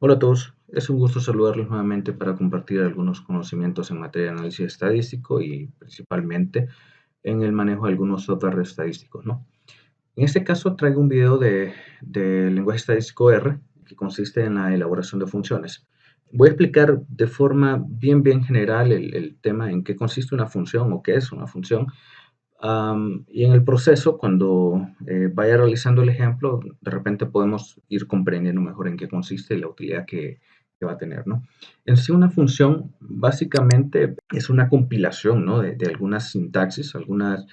Hola a todos, es un gusto saludarlos nuevamente para compartir algunos conocimientos en materia de análisis estadístico y principalmente en el manejo de algunos software estadísticos, ¿no? En este caso traigo un video de lenguaje estadístico R que consiste en la elaboración de funciones. Voy a explicar de forma bien general el tema en qué consiste una función o qué es una función. Y en el proceso, cuando vaya realizando el ejemplo, de repente podemos ir comprendiendo mejor en qué consiste y la utilidad que va a tener, ¿no? En sí, una función básicamente es una compilación, ¿no? de algunas sintaxis, algunas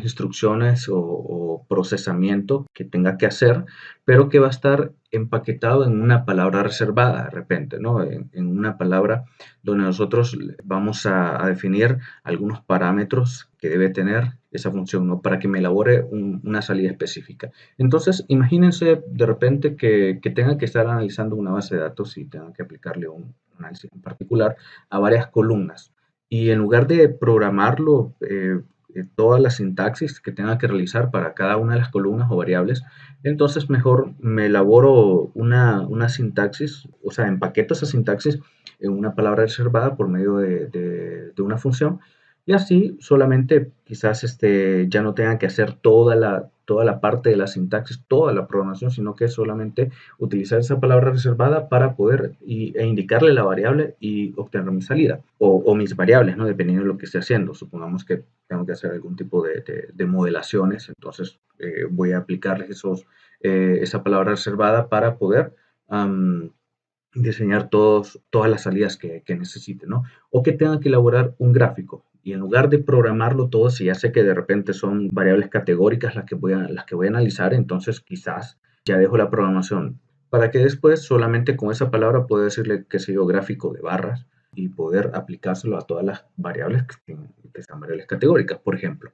instrucciones o procesamiento que tenga que hacer, pero que va a estar empaquetado en una palabra reservada de repente, ¿no? En una palabra donde nosotros vamos a definir algunos parámetros que debe tener esa función, ¿no? Para que me elabore una salida específica. Entonces, imagínense de repente que tenga que estar analizando una base de datos y tenga que aplicarle un análisis en particular a varias columnas. Y en lugar de programarlo, toda la sintaxis que tenga que realizar para cada una de las columnas o variables, entonces mejor me elaboro una sintaxis, o sea, empaqueto esa sintaxis en una palabra reservada por medio de una función y así solamente quizás ya no tengan que hacer toda la parte de la sintaxis, toda la programación, sino que solamente utilizar esa palabra reservada para poder indicarle la variable y obtener mi salida o mis variables, ¿no? Dependiendo de lo que esté haciendo. Supongamos que tengo que hacer algún tipo de modelaciones, entonces voy a aplicarles esa palabra reservada para poder diseñar todas las salidas que necesite, ¿no? O que tenga que elaborar un gráfico. Y en lugar de programarlo todo, si ya sé que de repente son variables categóricas las que voy a analizar, entonces quizás ya dejo la programación para que después solamente con esa palabra pueda decirle, qué sé yo, gráfico de barras y poder aplicárselo a todas las variables que sean variables categóricas, por ejemplo.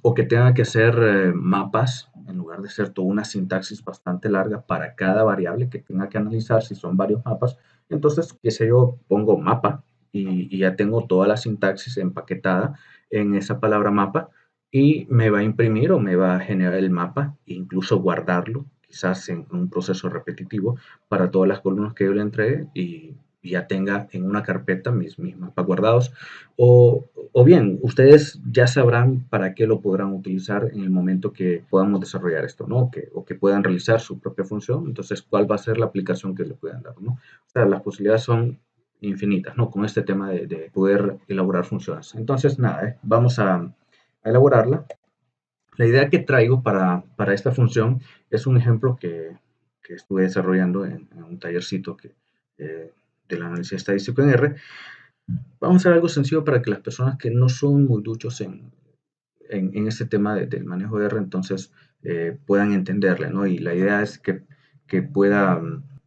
O que tenga que hacer mapas, en lugar de ser toda una sintaxis bastante larga para cada variable que tenga que analizar, si son varios mapas, entonces, qué sé yo, pongo mapa y ya tengo toda la sintaxis empaquetada en esa palabra mapa y me va a imprimir o me va a generar el mapa e incluso guardarlo, quizás en un proceso repetitivo para todas las columnas que yo le entregue y ya tenga en una carpeta mis mapas guardados o bien, ustedes ya sabrán para qué lo podrán utilizar en el momento que podamos desarrollar esto, ¿no? O que puedan realizar su propia función. Entonces, ¿cuál va a ser la aplicación que le puedan dar, ¿no? O sea, las posibilidades son infinitas, ¿no? Con este tema de poder elaborar funciones. Entonces, nada, vamos a elaborarla. La idea que traigo para esta función es un ejemplo que estuve desarrollando en un tallercito del análisis estadístico en R. Vamos a hacer algo sencillo para que las personas que no son muy duchos en este tema del manejo de R, entonces puedan entenderle, ¿no? Y la idea es que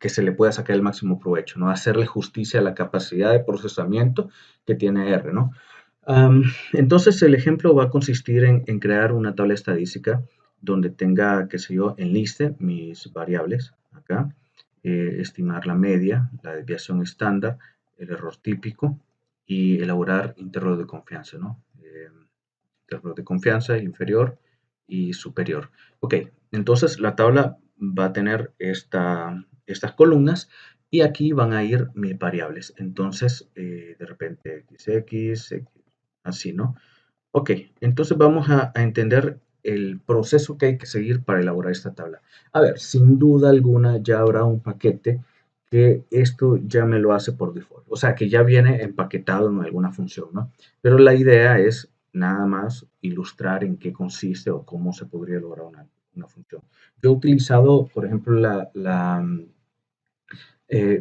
se le pueda sacar el máximo provecho, ¿no? Hacerle justicia a la capacidad de procesamiento que tiene R, ¿no? Entonces el ejemplo va a consistir en crear una tabla estadística donde tenga, qué sé yo, enliste mis variables acá, estimar la media, la desviación estándar, el error típico y elaborar intervalos de confianza, ¿no? Intervalo de confianza inferior y superior. Ok, entonces la tabla va a tener estas columnas y aquí van a ir mis variables. Entonces, de repente XX, así, ¿no? Ok, entonces vamos a entender el proceso que hay que seguir para elaborar esta tabla. A ver, sin duda alguna ya habrá un paquete que esto ya me lo hace por default. O sea, que ya viene empaquetado en alguna función, ¿no? Pero la idea es nada más ilustrar en qué consiste o cómo se podría lograr una función. Yo he utilizado, por ejemplo,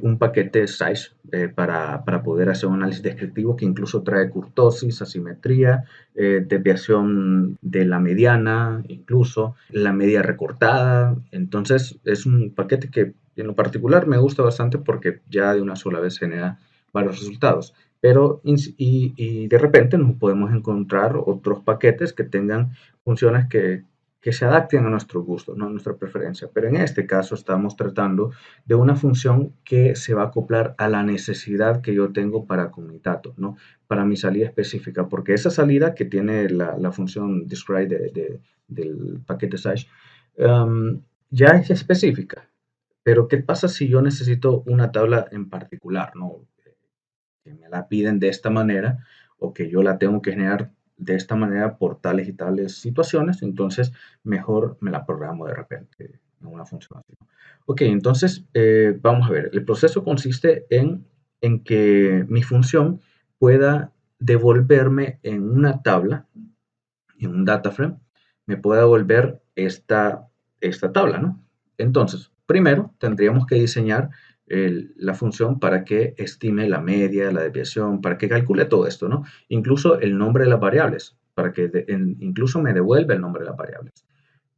un paquete size para poder hacer un análisis descriptivo que incluso trae kurtosis, asimetría, desviación de la mediana, incluso la media recortada. Entonces es un paquete que en lo particular me gusta bastante porque ya de una sola vez genera varios resultados. Pero y de repente nos podemos encontrar otros paquetes que tengan funciones que se adapten a nuestro gusto, ¿no? A nuestra preferencia. Pero en este caso estamos tratando de una función que se va a acoplar a la necesidad que yo tengo para Comitato, ¿no? Para mi salida específica, porque esa salida que tiene la función describe del paquete size ya es específica. Pero ¿qué pasa si yo necesito una tabla en particular, ¿no? Que me la piden de esta manera o que yo la tengo que generar de esta manera por tales y tales situaciones, entonces mejor me la programo de repente en una función así. Ok, entonces vamos a ver, el proceso consiste en que mi función pueda devolverme en una tabla, en un data frame, me pueda devolver esta tabla, ¿no? Entonces, primero tendríamos que diseñar la función para que estime la media, la desviación, para que calcule todo esto, ¿no? Incluso el nombre de las variables, para que incluso me devuelva el nombre de las variables.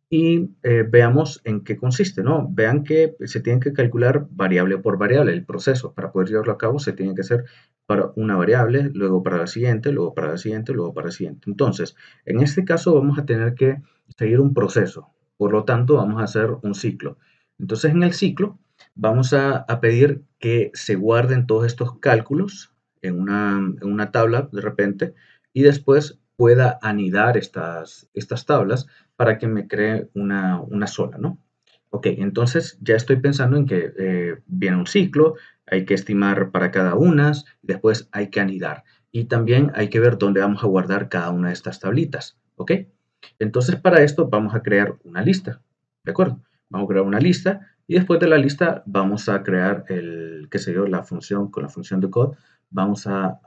Y veamos en qué consiste, ¿no? Vean que se tiene que calcular variable por variable. El proceso para poder llevarlo a cabo se tiene que hacer para una variable, luego para la siguiente, luego para la siguiente, luego para la siguiente. Entonces, en este caso vamos a tener que seguir un proceso. Por lo tanto, vamos a hacer un ciclo. Entonces, en el ciclo vamos a pedir que se guarden todos estos cálculos en una tabla de repente y después pueda anidar estas tablas para que me cree una sola, ¿no? Ok, entonces ya estoy pensando en que viene un ciclo, hay que estimar para cada una, después hay que anidar y también hay que ver dónde vamos a guardar cada una de estas tablitas, ¿ok? Entonces para esto vamos a crear una lista, ¿de acuerdo? Vamos a crear una lista y después de la lista vamos a crear qué sé yo, la función con la función de code, vamos a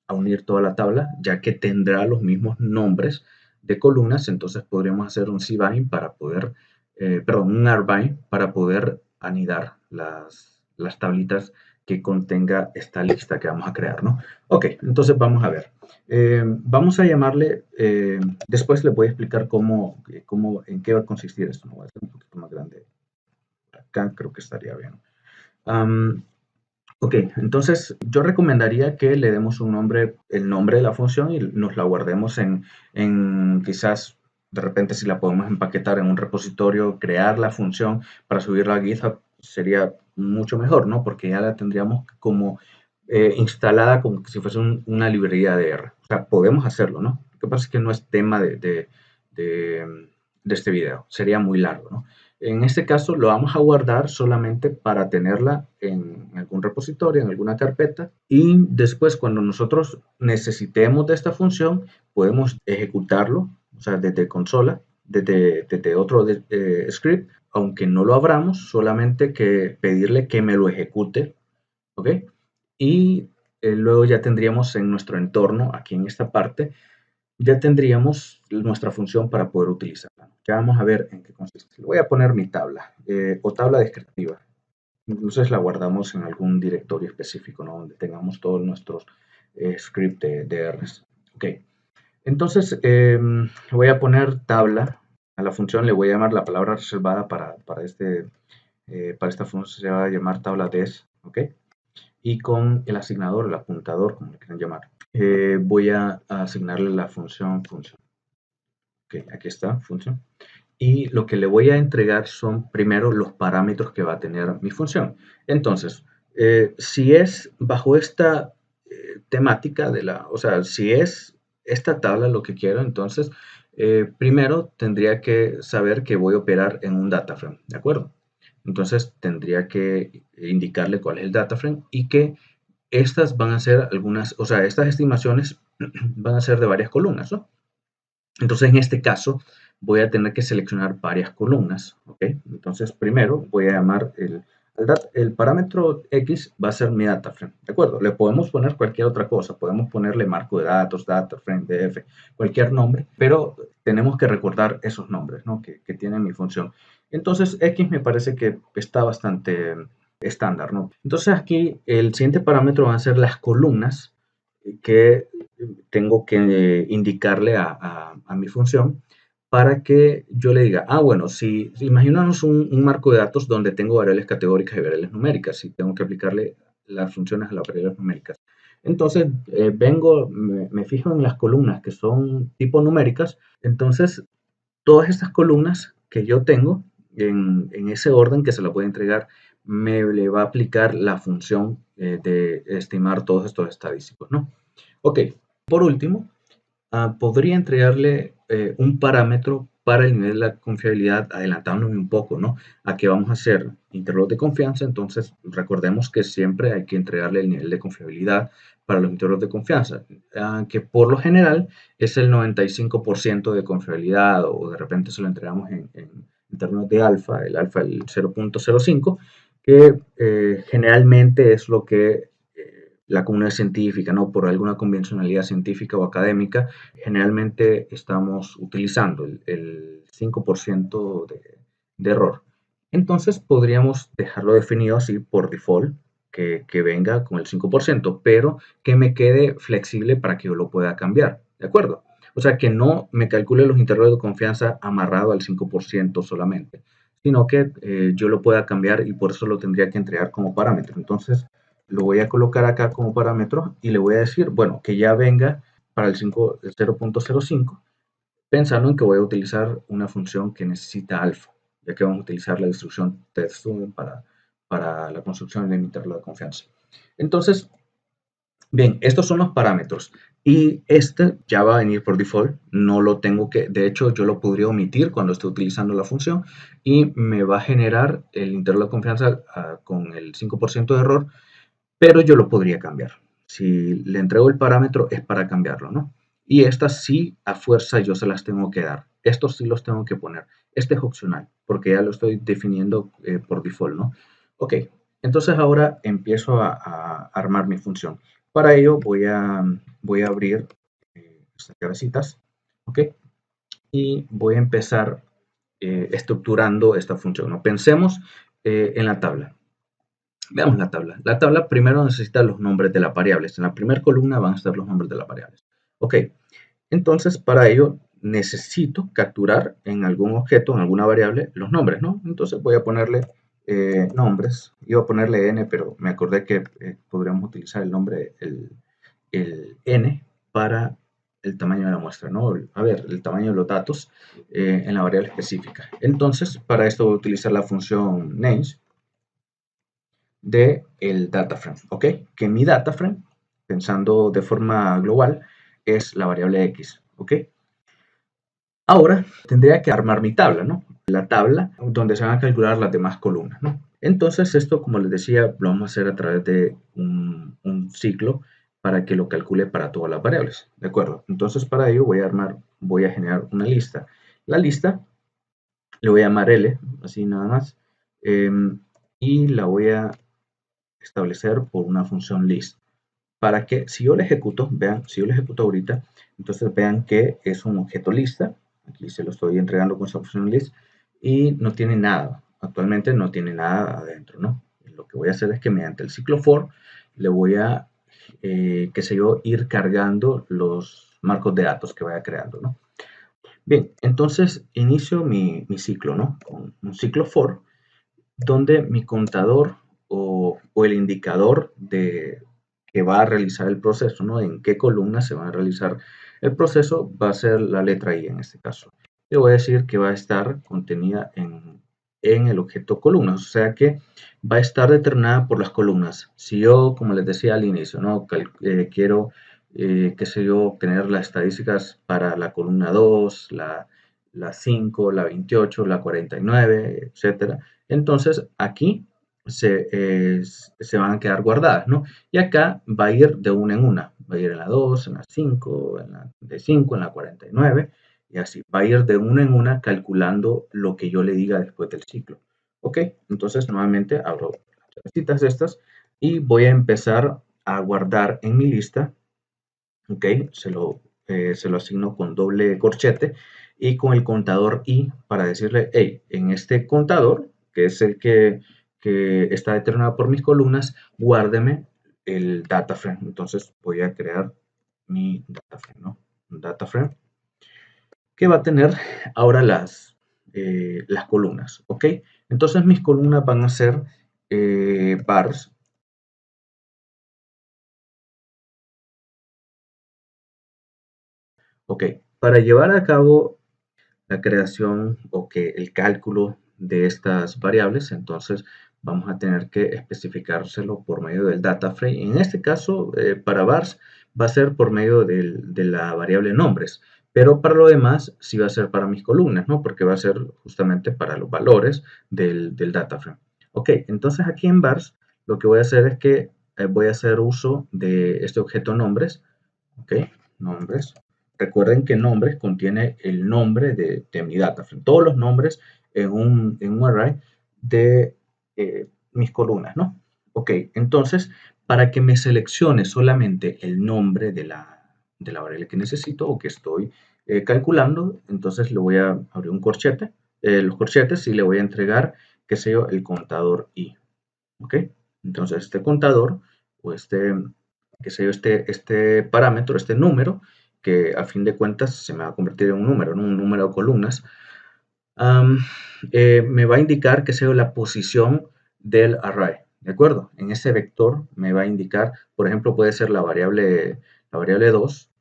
unir toda la tabla ya que tendrá los mismos nombres de columnas, entonces podríamos hacer un cbind para poder, perdón, un rbind para poder anidar las tablitas que contenga esta lista que vamos a crear, ¿no? Ok, entonces vamos a ver. Vamos a llamarle, después les voy a explicar en qué va a consistir esto. Me voy a hacer un poquito más grande. Acá creo que estaría bien. Ok, entonces yo recomendaría que le demos un nombre, el nombre de la función y nos la guardemos en quizás de repente si la podemos empaquetar en un repositorio, crear la función para subirla a GitHub sería mucho mejor, ¿no? Porque ya la tendríamos como instalada como si fuese una librería de R. O sea, podemos hacerlo, ¿no? Lo que pasa es que no es tema de este video, sería muy largo, ¿no? En este caso lo vamos a guardar solamente para tenerla en algún repositorio, en alguna carpeta y después cuando nosotros necesitemos de esta función podemos ejecutarlo, o sea, desde consola, desde otro script, aunque no lo abramos, solamente que pedirle que me lo ejecute, ¿ok? Y luego ya tendríamos en nuestro entorno, aquí en esta parte, ya tendríamos nuestra función para poder utilizarla. Ya vamos a ver en qué consiste. Le voy a poner mi tabla o tabla descriptiva. Entonces la guardamos en algún directorio específico, ¿no? Donde tengamos todos nuestros scripts de Rs. Ok. Entonces le voy a poner tabla a la función. Le voy a llamar la palabra reservada para esta función. Se va a llamar tabla des. Ok. Y con el asignador, el apuntador, como le quieran llamar, voy a asignarle la función. Ok, aquí está, función. Y lo que le voy a entregar son primero los parámetros que va a tener mi función. Entonces, si es bajo esta temática o sea, si es esta tabla lo que quiero, entonces primero tendría que saber que voy a operar en un data frame, ¿de acuerdo? Entonces tendría que indicarle cuál es el data frame y que estas van a ser algunas, o sea, estas estimaciones van a ser de varias columnas, ¿no? Entonces, en este caso, voy a tener que seleccionar varias columnas, ¿ok? Entonces, primero voy a llamar el parámetro X va a ser mi data frame, ¿de acuerdo? Le podemos poner cualquier otra cosa, podemos ponerle marco de datos, data frame, df, cualquier nombre, pero tenemos que recordar esos nombres, ¿no? Que tiene mi función. Entonces, X me parece que está bastante estándar, ¿no? Entonces, aquí el siguiente parámetro van a ser las columnas que tengo que indicarle a mi función para que yo le diga, bueno, si imaginamos un marco de datos donde tengo variables categóricas y variables numéricas, y tengo que aplicarle las funciones a las variables numéricas. Entonces, me fijo en las columnas que son tipo numéricas, entonces todas estas columnas que yo tengo en ese orden que se la voy a entregar, me le va a aplicar la función de estimar todos estos estadísticos, ¿no? Ok, por último, podría entregarle un parámetro para el nivel de la confiabilidad, adelantándome un poco, ¿no? A que vamos a hacer intervalos de confianza, entonces recordemos que siempre hay que entregarle el nivel de confiabilidad para los intervalos de confianza, que por lo general es el 95% de confiabilidad, o de repente se lo entregamos en términos de alfa, el alfa el 0.05, que generalmente es lo que la comunidad científica, ¿no? Por alguna convencionalidad científica o académica, generalmente estamos utilizando el 5% de error. Entonces podríamos dejarlo definido así por default, que venga con el 5%, pero que me quede flexible para que yo lo pueda cambiar, ¿de acuerdo? O sea, que no me calcule los intervalos de confianza amarrado al 5% solamente, sino que yo lo pueda cambiar y por eso lo tendría que entregar como parámetro. Entonces, lo voy a colocar acá como parámetro y le voy a decir, bueno, que ya venga para el 0.05, pensando en que voy a utilizar una función que necesita alfa, ya que vamos a utilizar la instrucción teststudent para la construcción del intervalo de confianza. Entonces, bien, estos son los parámetros y este ya va a venir por default, no lo tengo que, de hecho yo lo podría omitir cuando esté utilizando la función y me va a generar el intervalo de confianza con el 5% de error, pero yo lo podría cambiar. Si le entrego el parámetro es para cambiarlo, ¿no? Y estas sí, a fuerza yo se las tengo que dar. Estos sí los tengo que poner. Este es opcional, porque ya lo estoy definiendo por default, ¿no? Ok, entonces ahora empiezo a armar mi función. Para ello voy a abrir estas llavecitas, ¿ok? Y voy a empezar estructurando esta función, ¿no? Pensemos en la tabla. Veamos la tabla. La tabla primero necesita los nombres de las variables. En la primera columna van a estar los nombres de las variables. Ok, entonces para ello necesito capturar en algún objeto, en alguna variable, los nombres, ¿no? Entonces voy a ponerle nombres. Iba a ponerle n, pero me acordé que podríamos utilizar el nombre, el n, para el tamaño de la muestra, ¿no? A ver, el tamaño de los datos en la variable específica. Entonces, para esto voy a utilizar la función names de el data frame, ¿ok? Que mi data frame, pensando de forma global, es la variable x, ¿ok? Ahora tendría que armar mi tabla, ¿no? La tabla donde se van a calcular las demás columnas, ¿no? Entonces esto, como les decía, lo vamos a hacer a través de un ciclo para que lo calcule para todas las variables, ¿de acuerdo? Entonces para ello voy a generar una lista. La lista le voy a llamar L, así nada más, y la voy a establecer por una función list, para que si yo lo ejecuto, vean, si yo lo ejecuto ahorita, entonces vean que es un objeto lista, aquí se lo estoy entregando con esa función list, y no tiene nada, actualmente no tiene nada adentro, ¿no? Lo que voy a hacer es que mediante el ciclo for, le voy a, qué sé yo, ir cargando los marcos de datos que vaya creando, ¿no? Bien, entonces inicio mi ciclo, ¿no? Con un ciclo for, donde mi contador o el indicador que va a realizar el proceso, ¿no? En qué columna se va a realizar el proceso, va a ser la letra I en este caso. Le voy a decir que va a estar contenida en el objeto columnas, o sea que va a estar determinada por las columnas. Si yo, como les decía al inicio, ¿no? Quiero, qué sé yo, obtener las estadísticas para la columna 2, la 5, la 28, la 49, etcétera. Entonces aquí se van a quedar guardadas, ¿no? Y acá va a ir de una en una. Va a ir en la 2, en la 5, en la 35, en la 49, y así. Va a ir de una en una calculando lo que yo le diga después del ciclo. ¿Ok? Entonces nuevamente abro las citas estas y voy a empezar a guardar en mi lista. ¿Ok? Se lo asigno con doble corchete y con el contador I para decirle, hey, en este contador, que es el que está determinado por mis columnas, guárdeme el data frame. Entonces voy a crear mi data frame, ¿no? Un data frame que va a tener ahora las columnas, ¿ok? Entonces mis columnas van a ser bars. Ok, para llevar a cabo la creación o que el cálculo de estas variables, entonces vamos a tener que especificárselo por medio del data frame. En este caso, para vars, va a ser por medio de la variable nombres. Pero para lo demás, sí va a ser para mis columnas, ¿no? Porque va a ser justamente para los valores del data frame. Ok, entonces aquí en vars lo que voy a hacer es que voy a hacer uso de este objeto nombres. Ok, nombres. Recuerden que nombres contiene el nombre de mi data frame. Todos los nombres en un array de mis columnas, ¿no? Ok, entonces, para que me seleccione solamente el nombre de la variable que necesito o que estoy calculando, entonces le voy a abrir un corchete, los corchetes y le voy a entregar, qué sé yo, el contador i. ¿Ok? Entonces este contador o qué sé yo, este parámetro, este número, que a fin de cuentas se me va a convertir en un número, ¿no? Un número de columnas, am, me va a indicar, qué sé yo, la posición del array, ¿de acuerdo? En ese vector me va a indicar, por ejemplo, puede ser la variable 2,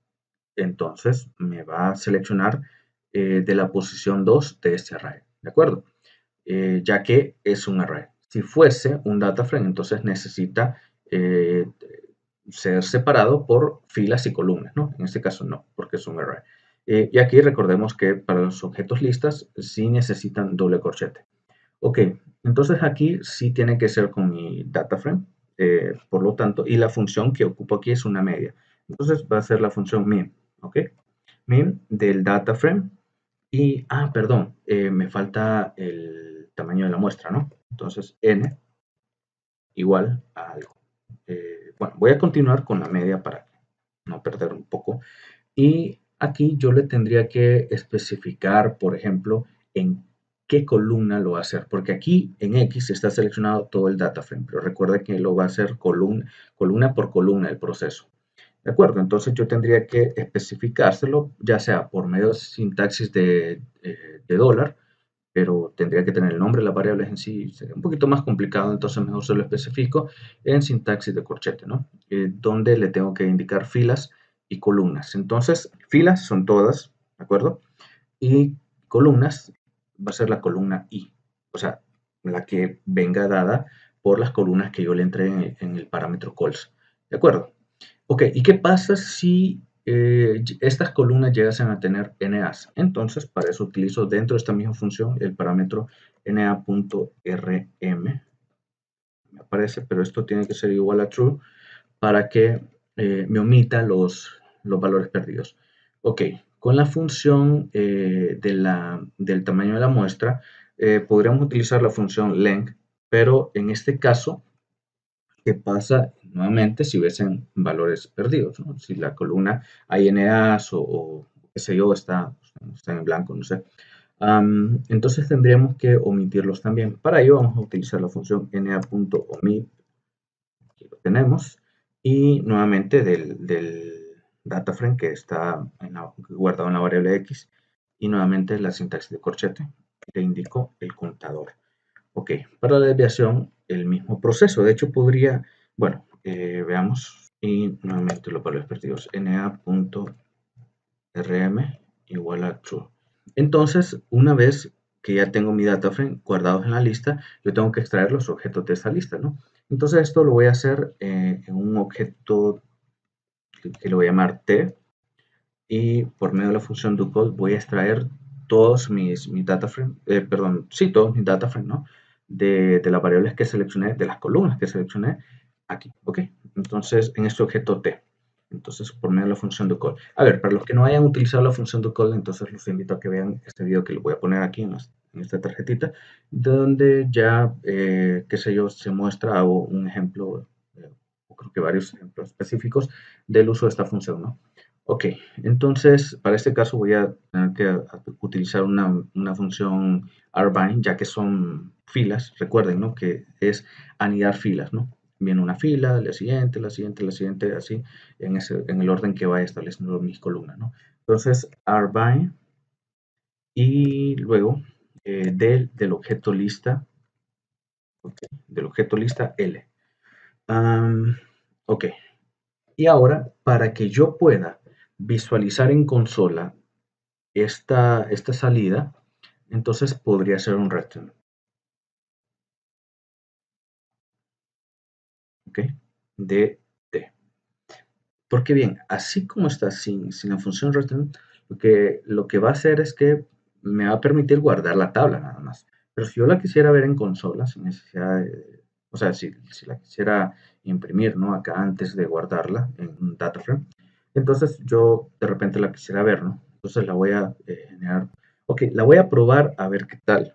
entonces me va a seleccionar de la posición 2 de este array, ¿de acuerdo? Ya que es un array. Si fuese un data frame, entonces necesita eh, ser separado por filas y columnas, ¿no? En este caso no, porque es un array. Y aquí recordemos que para los objetos listas sí necesitan doble corchete. Ok, entonces aquí sí tiene que ser con mi data frame, por lo tanto, y la función que ocupo aquí es una media. Entonces va a ser la función min, ¿ok? Min del data frame y, perdón, me falta el tamaño de la muestra, ¿no? Entonces, n igual a algo. Bueno, voy a continuar con la media para no perder un poco. Y aquí yo le tendría que especificar, por ejemplo, en qué columna lo va a hacer. Porque aquí en X está seleccionado todo el data frame, pero recuerda que lo va a hacer columna por columna el proceso. ¿De acuerdo? Entonces yo tendría que especificárselo, ya sea por medio de sintaxis de dólar, pero tendría que tener el nombre de las variables en sí, sería un poquito más complicado, entonces mejor se lo especifico en sintaxis de corchete, ¿no? Donde le tengo que indicar filas y columnas. Entonces, filas son todas, ¿de acuerdo? Y columnas va a ser la columna i, o sea, la que venga dada por las columnas que yo le entregue en el parámetro calls, ¿de acuerdo? Ok, ¿y qué pasa si estas columnas llegasen a tener NAs? Entonces, para eso utilizo dentro de esta misma función el parámetro na.rm. Me aparece, pero esto tiene que ser igual a true para que me omita los valores perdidos. Ok, con la función del tamaño de la muestra, podríamos utilizar la función length, pero en este caso ¿qué pasa nuevamente si hubiesen valores perdidos, ¿no? Si la columna hay NAs o qué sé yo, está en blanco, no sé. Entonces tendríamos que omitirlos también. Para ello vamos a utilizar la función na.omit, aquí lo tenemos, y nuevamente del data frame que está guardado en la variable x, y nuevamente la sintaxis de corchete, le indico el contador. Ok, para la desviación, el mismo proceso. De hecho, podría, bueno, veamos, y nuevamente los valores perdidos, na.rm igual a true. Entonces, una vez que ya tengo mi data frame guardados en la lista, yo tengo que extraer los objetos de esa lista, ¿no? Entonces, esto lo voy a hacer en un objeto que lo voy a llamar t, y por medio de la función doCall voy a extraer todos mis data frame, perdón, sí, todos mis data frame, ¿no? De las variables que seleccioné, de las columnas que seleccioné aquí, ¿ok? Entonces, en este objeto T. Entonces, por medio de la función doCall. A ver, para los que no hayan utilizado la función doCall, entonces los invito a que vean este video que les voy a poner aquí en esta tarjetita, donde ya, qué sé yo, se muestra, hago un ejemplo, o creo que varios ejemplos específicos del uso de esta función, ¿no? Ok, entonces para este caso voy a tener que utilizar una función rbind, ya que son filas, recuerden, ¿no? Que es anidar filas, ¿no? Viene una fila, la siguiente, la siguiente, la siguiente, así, en el orden que vaya estableciendo mis columnas, ¿no? Entonces, rbind y luego del objeto lista, okay, del objeto lista L. Ok, y ahora para que yo pueda visualizar en consola esta salida, entonces podría ser un return, ¿ok? De T. Porque bien, así como está sin la función return, lo que va a hacer es que me va a permitir guardar la tabla nada más. Pero si yo la quisiera ver en consola, sin necesidad de, o sea, si la quisiera imprimir, ¿no? Acá antes de guardarla en un data frame, entonces yo de repente la quisiera ver, ¿no? Entonces la voy a generar, ok, la voy a probar a ver qué tal.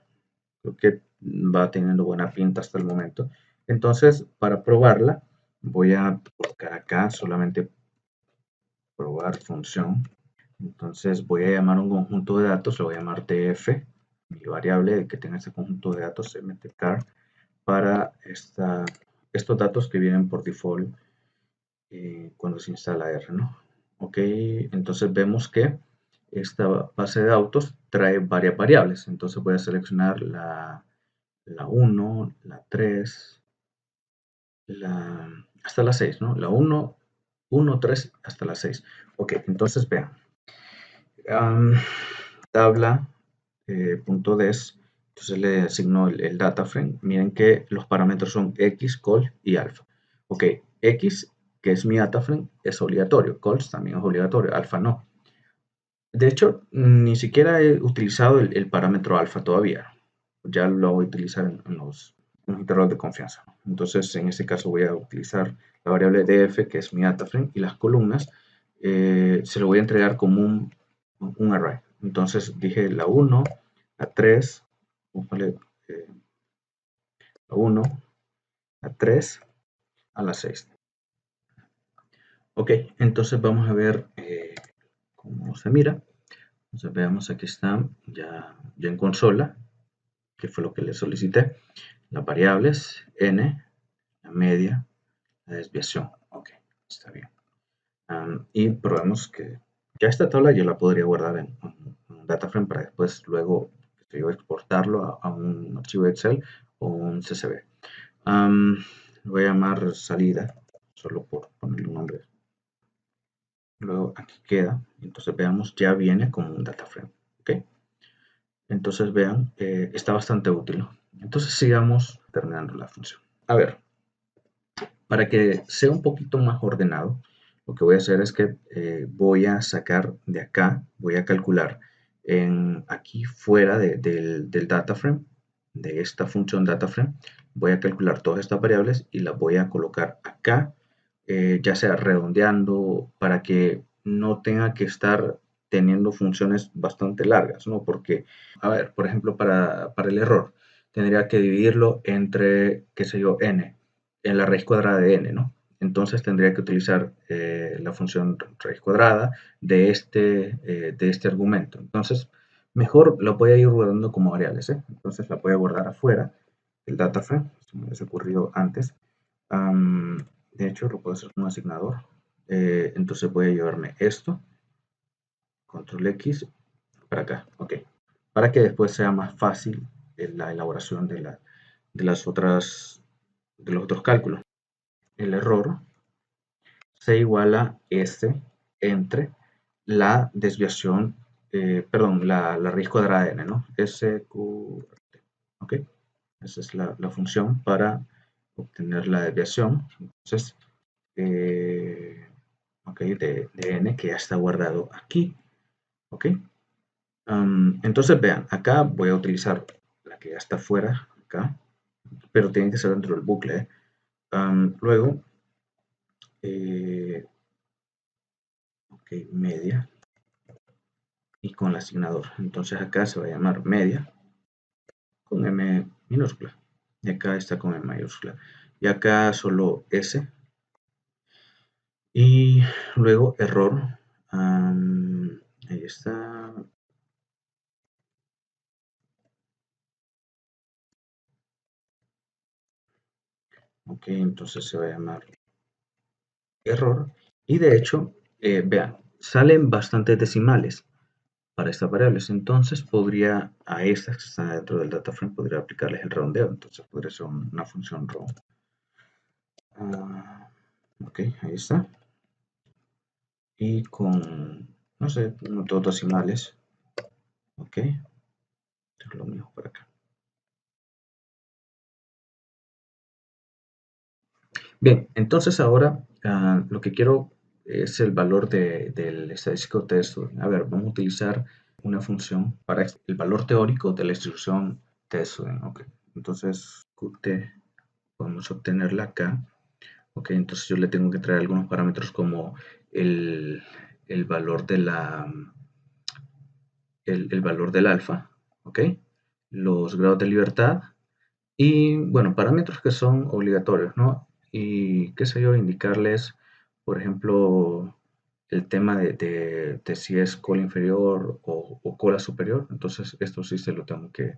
Creo que va teniendo buena pinta hasta el momento. Entonces, para probarla, voy a buscar acá solamente probar función. Entonces voy a llamar un conjunto de datos, lo voy a llamar df, mi variable que tenga ese conjunto de datos, mtcar, para estos datos que vienen por default cuando se instala R, ¿no? Ok, entonces vemos que esta base de autos trae varias variables. Entonces voy a seleccionar la 1, la 3, hasta la 6, ¿no? La 1, 3, hasta la 6. Ok, entonces vean. Tabla punto des, entonces le asigno el data frame. Miren que los parámetros son x, col y alfa. Ok, x, que es mi data frame, es obligatorio. Col también es obligatorio, alfa no. De hecho, ni siquiera he utilizado el parámetro alfa todavía. Ya lo voy a utilizar en los intervalos de confianza. Entonces, en este caso voy a utilizar la variable df, que es mi data frame, y las columnas se lo voy a entregar como un array. Entonces dije la 1, la 3, vale, la 1, la 3, a la 6. Ok, entonces vamos a ver cómo se mira. Entonces veamos, aquí está ya en consola, que fue lo que le solicité. Las variables, n, la media, la desviación. Ok, está bien. Y probemos que ya esta tabla yo la podría guardar en un data frame para después luego exportarlo a un archivo Excel o un CSV. Voy a llamar salida, solo por ponerle un nombre. Luego aquí queda, entonces veamos, ya viene como un data frame. ¿Ok? Entonces vean, está bastante útil. Entonces sigamos terminando la función. A ver, para que sea un poquito más ordenado, lo que voy a hacer es que voy a sacar de acá, voy a calcular aquí fuera del data frame, de esta función data frame, voy a calcular todas estas variables y las voy a colocar acá, ya sea redondeando para que no tenga que estar teniendo funciones bastante largas, ¿no? Porque, a ver, por ejemplo, para el error, tendría que dividirlo entre, qué sé yo, n, en la raíz cuadrada de n, ¿no? Entonces tendría que utilizar la función raíz cuadrada de este argumento. Entonces, mejor lo voy a ir guardando como variables, ¿eh? Entonces la voy a guardar afuera del data frame, esto me hubiese ocurrido antes. De hecho, lo puedo hacer como asignador. Entonces voy a llevarme esto, control X, para acá, ok. Para que después sea más fácil la elaboración de los otros cálculos. El error se iguala S entre la desviación, perdón, la raíz cuadrada de n, ¿no? SQ, ¿ok? Esa es la función para obtener la desviación. Entonces, ok, de n que ya está guardado aquí, ¿ok? Entonces vean, acá voy a utilizar la que ya está fuera, acá, pero tiene que ser dentro del bucle, ¿eh? Luego, ok, media, y con el asignador. Entonces acá se va a llamar media con M minúscula. Y acá está con M mayúscula. Y acá solo S. Y luego error. Ahí está. Ok, entonces se va a llamar error. Y de hecho, vean, salen bastantes decimales para estas variables. Entonces podría, a estas que están dentro del data frame, podría aplicarles el redondeo. Entonces podría ser una función round. Ok, ahí está. Y con, no sé, dos decimales. Ok, es lo mismo por acá. Bien, entonces ahora lo que quiero es el valor del estadístico t-student. A ver, vamos a utilizar una función para el valor teórico de la distribución t-student. Okay. Entonces, qt podemos obtenerla acá. Ok, entonces yo le tengo que traer algunos parámetros como el, el valor de el valor del alfa, ok, los grados de libertad y, bueno, parámetros que son obligatorios, ¿no? Y, qué sé yo, indicarles, por ejemplo, el tema de si es cola inferior o cola superior. Entonces, esto sí se lo tengo que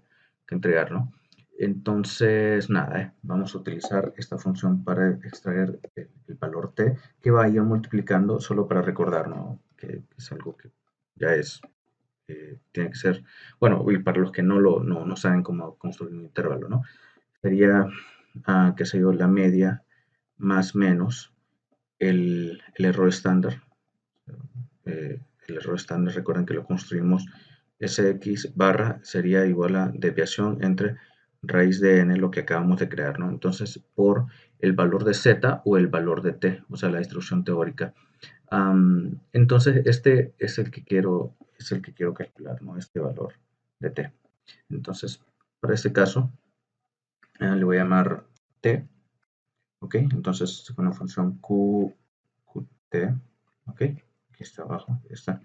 entregar, ¿no? Entonces, nada, vamos a utilizar esta función para extraer el valor t, que va a ir multiplicando solo para recordar, ¿no? Que es algo que ya es tiene que ser, bueno, y para los que no saben cómo construir un intervalo, ¿no? Sería, qué sé yo, la media más menos el error estándar. El error estándar, recuerden que lo construimos, sx barra sería igual a desviación entre raíz de n, lo que acabamos de crear, ¿no? Entonces, por el valor de z o el valor de t, o sea, la distribución teórica. Entonces, este es el que quiero calcular, ¿no? Este valor de t. Entonces, para este caso, le voy a llamar t, ¿ok? Entonces, con la función qt, ¿ok? Aquí está abajo, está.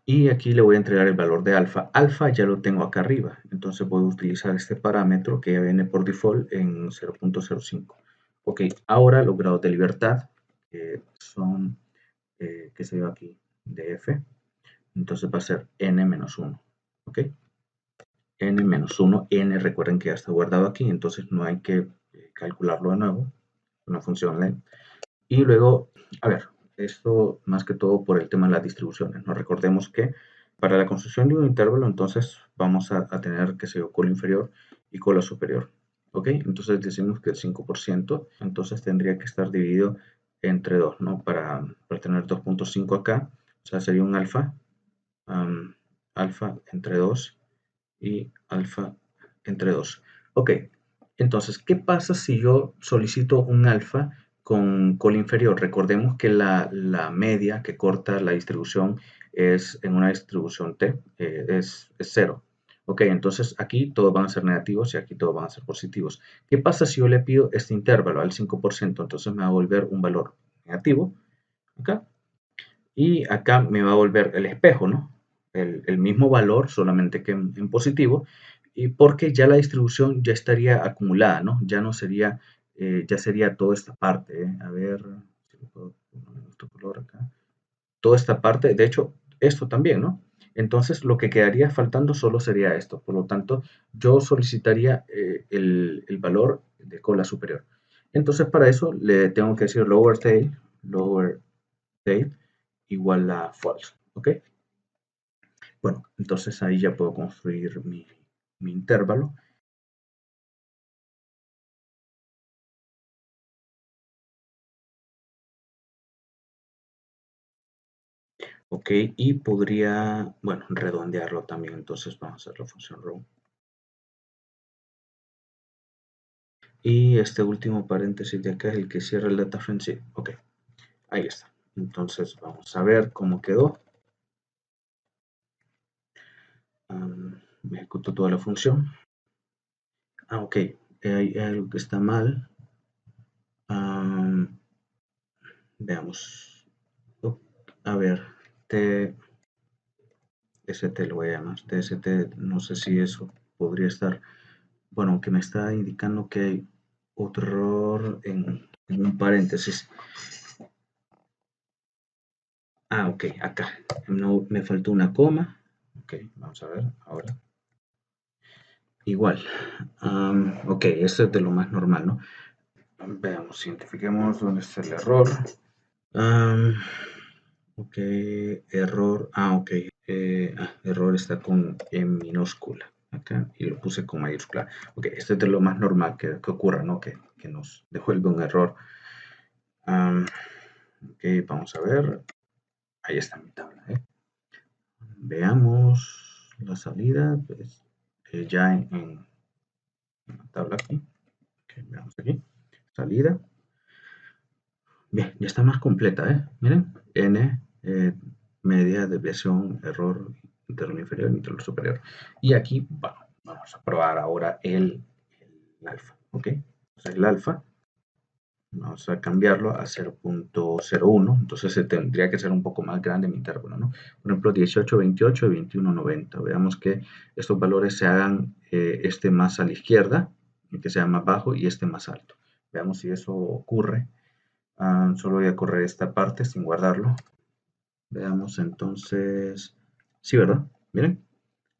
Y aquí le voy a entregar el valor de alfa. Alfa ya lo tengo acá arriba, entonces voy a utilizar este parámetro que ya viene por default en 0.05. Ok, ahora los grados de libertad, que son, que se ve aquí, de f, entonces va a ser n-1, ¿ok? n-1, n recuerden que ya está guardado aquí, entonces no hay que calcularlo de nuevo, una función len. Y luego, a ver, esto más que todo por el tema de las distribuciones. Nos recordemos que para la construcción de un intervalo, entonces vamos a tener, que sea cola inferior y cola superior. ¿Ok? Entonces decimos que el 5%, entonces tendría que estar dividido entre 2, ¿no? Para tener 2.5 acá, o sea, sería un alfa, alfa entre 2 y alfa entre 2. Ok, entonces, ¿qué pasa si yo solicito un alfa con cola inferior? Recordemos que la media que corta la distribución es en una distribución t, es 0. Ok, entonces aquí todos van a ser negativos y aquí todos van a ser positivos. ¿Qué pasa si yo le pido este intervalo al 5%? Entonces me va a volver un valor negativo acá y acá me va a volver el espejo, ¿no? El mismo valor, solamente que en positivo, y porque ya la distribución ya estaría acumulada, ¿no? Ya no sería, ya sería toda esta parte, ¿eh? A ver, si lo puedo poner otro color acá. Toda esta parte, de hecho, esto también, ¿no? Entonces, lo que quedaría faltando solo sería esto. Por lo tanto, yo solicitaría el valor de cola superior. Entonces, para eso le tengo que decir lower tail igual a false, ¿ok? Bueno, entonces ahí ya puedo construir mi intervalo. Ok, y podría, bueno, redondearlo también, entonces vamos a hacer la función row. Y este último paréntesis de acá es el que cierra el data frame, sí, ok, ahí está. Entonces vamos a ver cómo quedó. Me ejecuto toda la función. Ok, hay algo que está mal. Veamos. A ver, TST lo voy a llamar. TST, no sé si eso podría estar. Bueno, aunque me está indicando que hay otro error en un paréntesis. Ok, acá. No, me faltó una coma. Ok, vamos a ver ahora. Igual. Ok, esto es de lo más normal, ¿no? Veamos, identifiquemos dónde está el error. Ok, error. Ok. Error está con E minúscula acá y lo puse con mayúscula. Ok, esto es de lo más normal que ocurra, ¿no? Que nos devuelve un error. Ok, vamos a ver. Ahí está mi tabla. Veamos la salida. Pues, ya en la tabla aquí. Ok, veamos aquí. Salida. Bien, ya está más completa, ¿eh? Miren, n, media, desviación, error, intervalo inferior, intervalo superior. Y aquí vamos a probar ahora el alfa, ¿ok? Entonces el alfa, vamos a cambiarlo a 0.01, entonces se tendría que ser un poco más grande mi intervalo, ¿no? Por ejemplo, 18, 28 y 21, 90. Veamos que estos valores se hagan este más a la izquierda, y que sea más bajo, y este más alto. Veamos si eso ocurre. Solo voy a correr esta parte sin guardarlo. Veamos entonces. Sí, ¿verdad? Miren.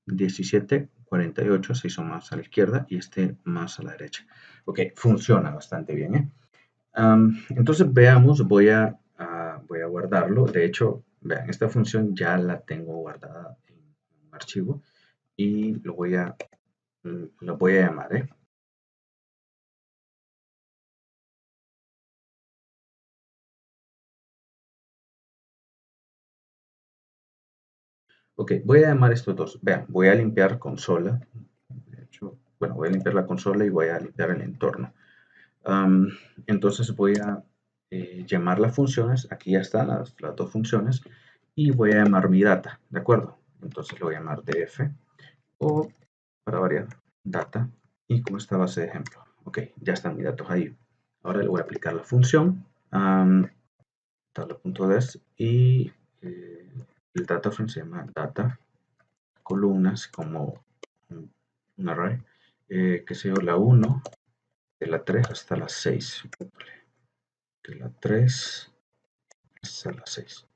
17, 48 se hizo más a la izquierda y este más a la derecha. Ok, funciona bastante bien, ¿eh? Entonces veamos, voy a guardarlo. De hecho, vean, esta función ya la tengo guardada en un archivo y lo voy a llamar, ¿eh? Ok, voy a llamar estos dos. Vean, voy a limpiar consola. De hecho, bueno, voy a limpiar la consola y voy a limpiar el entorno. Am, entonces voy a llamar las funciones. Aquí ya están las dos funciones. Y voy a llamar mi data, ¿de acuerdo? Entonces lo voy a llamar df o, para variar, data. Y con esta base de ejemplo. Ok, ya están mis datos ahí. Ahora le voy a aplicar la función. Tabla.des y el data frame se llama data columnas como un array, que sea la 1 de la 3 hasta la 6, de la 3 hasta la 6.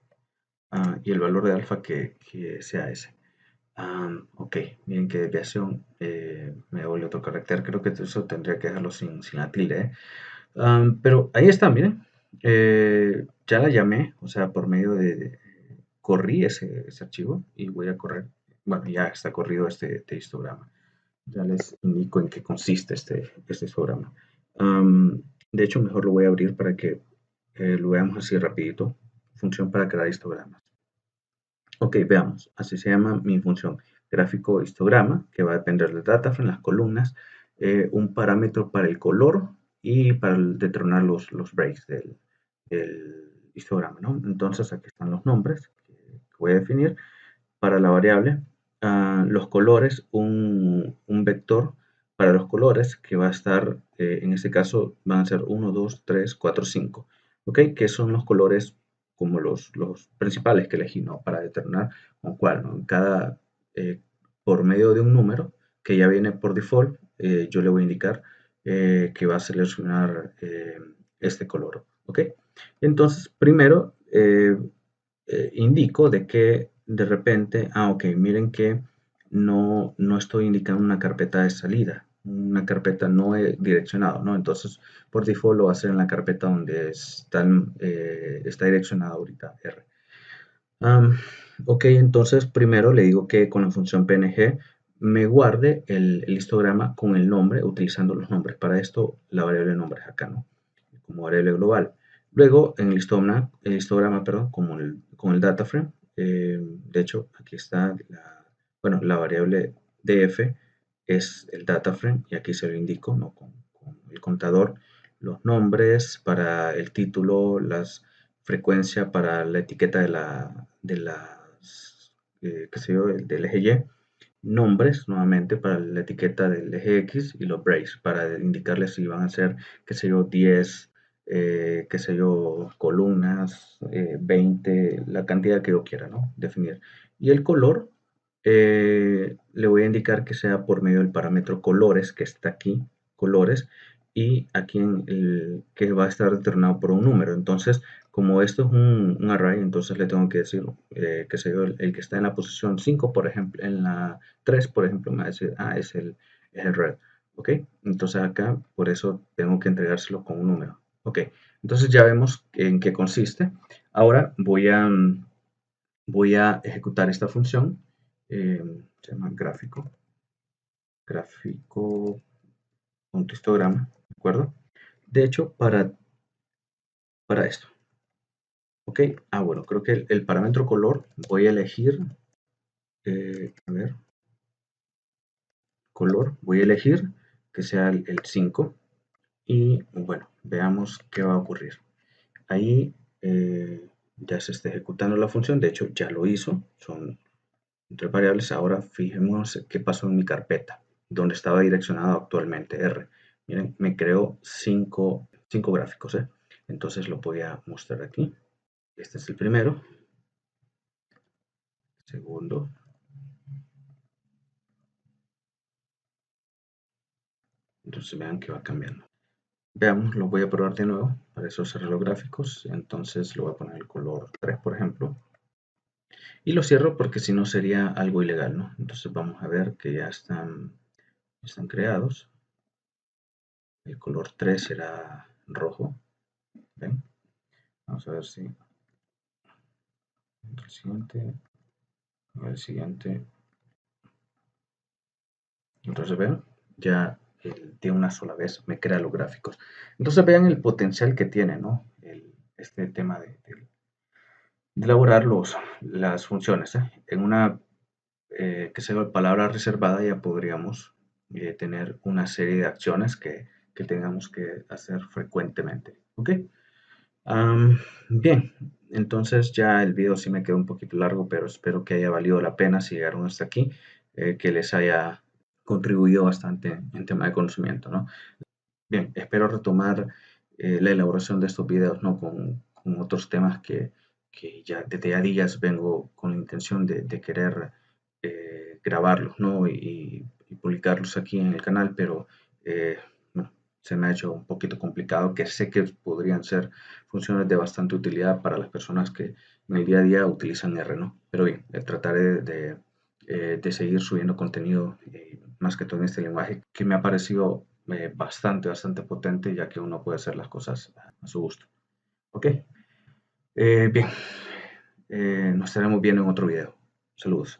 Y el valor de alfa que sea ese. Ok, miren qué desviación, me vuelve otro carácter, creo que eso tendría que dejarlo sin la tilde, ¿eh? Pero ahí está, miren, ya la llamé, o sea, por medio corrí ese archivo y voy a correr, bueno, ya está corrido este histograma. Ya les indico en qué consiste este histograma. De hecho, mejor lo voy a abrir para que lo veamos así rapidito. Función para crear histogramas. Ok, veamos. Así se llama mi función. Gráfico histograma, que va a depender del data frame, las columnas, un parámetro para el color y para determinar los breaks del histograma, ¿no? Entonces, aquí están los nombres que voy a definir. Para la variable, los colores, un vector para los colores que va a estar, en este caso van a ser 1, 2, 3, 4, 5, ¿ok? Que son los colores como los principales que elegí, ¿no? Para determinar con cuál, ¿no? Eh, por medio de un número que ya viene por default, yo le voy a indicar que va a seleccionar este color, ¿ok? Entonces, primero, indico de que de repente, ok, miren que no estoy indicando una carpeta de salida, una carpeta no he direccionado, ¿no? Entonces, por default lo va a hacer en la carpeta donde está direccionado ahorita R. Am, ok, entonces primero le digo que con la función PNG me guarde el histograma con el nombre, utilizando los nombres. Para esto, la variable nombre es acá, ¿no? Como variable global. Luego, en el histograma, perdón, con el data frame, de hecho, aquí está bueno, la variable df es el data frame y aquí se lo indico, ¿no? Con el contador, los nombres para el título, las frecuencia para la etiqueta qué sé yo, del eje Y, nombres nuevamente para la etiqueta del eje X y los breaks para indicarles si van a ser, qué sé yo, 10, qué sé yo, columnas, 20, la cantidad que yo quiera, ¿no? Definir. Y el color, le voy a indicar que sea por medio del parámetro colores, que está aquí, colores, y aquí que va a estar determinado por un número. Entonces, como esto es un array, entonces le tengo que decir, qué sé yo, el que está en la posición 5, por ejemplo, en la 3, por ejemplo, me va a decir, es el red. ¿Ok? Entonces acá, por eso tengo que entregárselo con un número. Ok, entonces ya vemos en qué consiste. Ahora voy a ejecutar esta función. Se llama gráfico.histograma, ¿de acuerdo? De hecho, para esto. Ok, bueno, creo que el parámetro color voy a elegir, a ver, color, voy a elegir que sea el 5 y bueno, veamos qué va a ocurrir. ahí ya se está ejecutando la función. De hecho, ya lo hizo. Son tres variables. Ahora fijémonos qué pasó en mi carpeta, donde estaba direccionado actualmente R. Miren, me creó cinco gráficos, ¿eh? Entonces lo voy a mostrar aquí. Este es el primero. Segundo. Entonces vean que va cambiando. Veamos, lo voy a probar de nuevo. Para eso cerré los gráficos. Entonces le voy a poner el color 3, por ejemplo. Y lo cierro porque si no sería algo ilegal, ¿no? Entonces vamos a ver que ya están creados. El color 3 será rojo. ¿Ven? Vamos a ver si el siguiente, el siguiente. Entonces vean, ya de una sola vez me crea los gráficos. Entonces vean el potencial que tiene, ¿no? Este tema de elaborar las funciones, ¿eh? En una que sea palabra reservada ya podríamos tener una serie de acciones que tengamos que hacer frecuentemente. ¿Ok? Bien, entonces ya el video sí me quedó un poquito largo, pero espero que haya valido la pena si llegaron hasta aquí, que les haya contribuido bastante en tema de conocimiento, ¿no? Bien, espero retomar la elaboración de estos videos, ¿no? Con otros temas que ya desde ya días vengo con la intención de querer grabarlos, ¿no? Y publicarlos aquí en el canal, pero bueno, se me ha hecho un poquito complicado, que sé que podrían ser funciones de bastante utilidad para las personas que en el día a día utilizan R, ¿no? Pero bien, trataré de seguir subiendo contenido, más que todo en este lenguaje, que me ha parecido bastante potente, ya que uno puede hacer las cosas a su gusto. Ok, bien, nos estaremos viendo en otro video. Saludos.